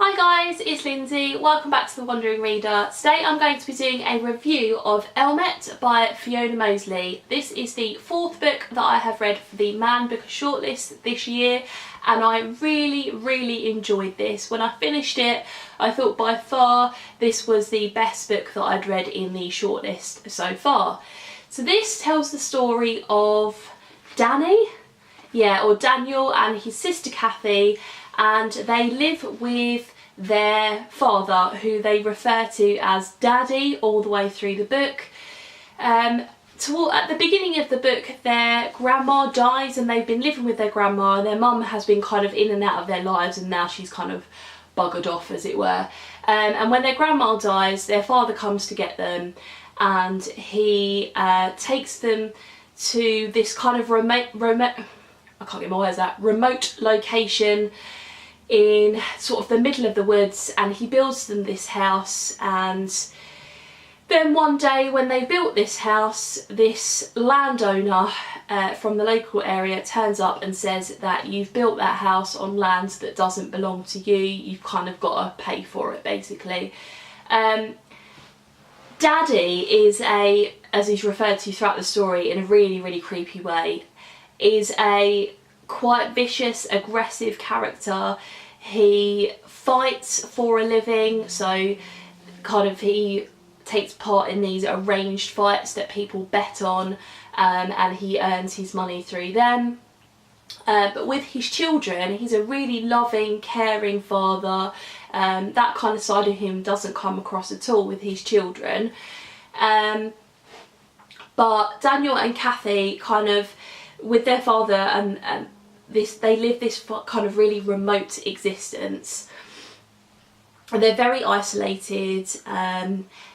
Hi guys, it's Lindsay. Welcome back to The Wandering Reader. Today I'm going to be doing a review of Elmet by Fiona Mozley. This is the fourth book that I have read for the Man Booker shortlist this year, and I really enjoyed this. When I finished it, I thought by far this was the best book that I'd read in the shortlist so far. So this tells the story of Daniel and his sister Kathy, and they live with their father, who they refer to as Daddy all the way through the book. At the beginning of the book, their grandma dies and they've been living with their grandma, and their mum has been kind of in and out of their lives, and now she's kind of buggered off, as it were. And when their grandma dies, their father comes to get them, and he takes them to this kind of remote location in sort of the middle of the woods, and he builds them this house. And then one day when they built this house, this landowner from the local area turns up and says that you've built that house on land that doesn't belong to you, you've kind of got to pay for it, basically. Daddy is as he's referred to throughout the story in a really creepy way, is a quite vicious, aggressive character. He fights for a living, so kind of he takes part in these arranged fights that people bet on, and he earns his money through them. But with his children, he's a really loving, caring father. That kind of side of him doesn't come across at all with his children. But Daniel and Kathy, kind of with their father and they live this kind of really remote existence. They're very isolated,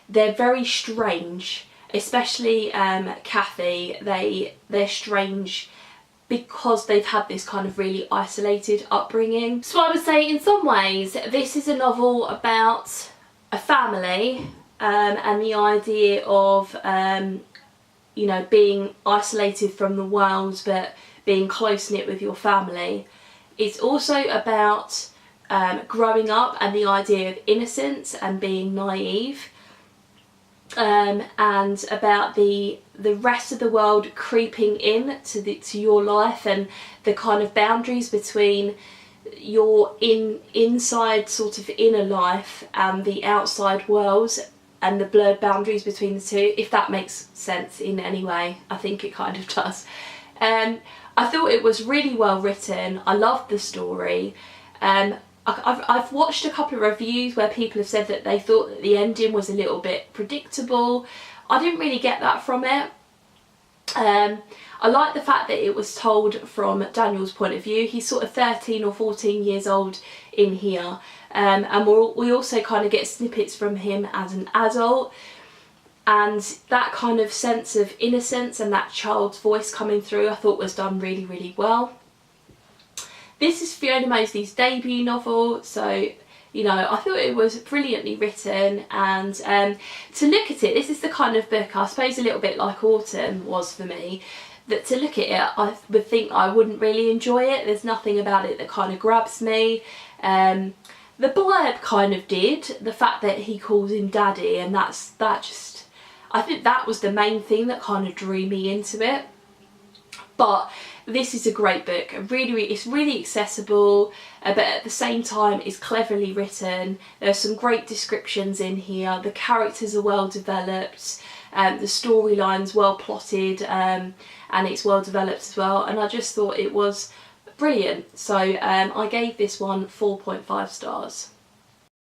they're very strange, especially Kathy. They're strange because they've had this kind of really isolated upbringing. So I would say in some ways this is a novel about a family, and the idea of being isolated from the world but being close-knit with your family. It's also about growing up and the idea of innocence and being naive, and about the rest of the world creeping in to your life, and the kind of boundaries between your inside sort of inner life and the outside world, and the blurred boundaries between the two, if that makes sense in any way. I think it kind of does. I thought it was really well written. I loved the story. I've watched a couple of reviews where people have said that they thought that the ending was a little bit predictable. I didn't really get that from it. I like the fact that it was told from Daniel's point of view. He's sort of 13 or 14 years old in here, and we also kind of get snippets from him as an adult, and that kind of sense of innocence and that child's voice coming through I thought was done really well. This is Fiona Mozley's debut novel, so I thought it was brilliantly written. And to look at it, this is the kind of book, I suppose a little bit like Autumn was for me, that to look at it I would think I wouldn't really enjoy it. There's nothing about it that kind of grabs me. The blurb kind of did, the fact that he calls him Daddy, and I think that was the main thing that kind of drew me into it. But this is a great book. It's really accessible, but at the same time it's cleverly written. There's some great descriptions in here. The characters are well developed, the storyline's well plotted, and it's well developed as well. And I just thought it was brilliant. So I gave this one 4.5 stars.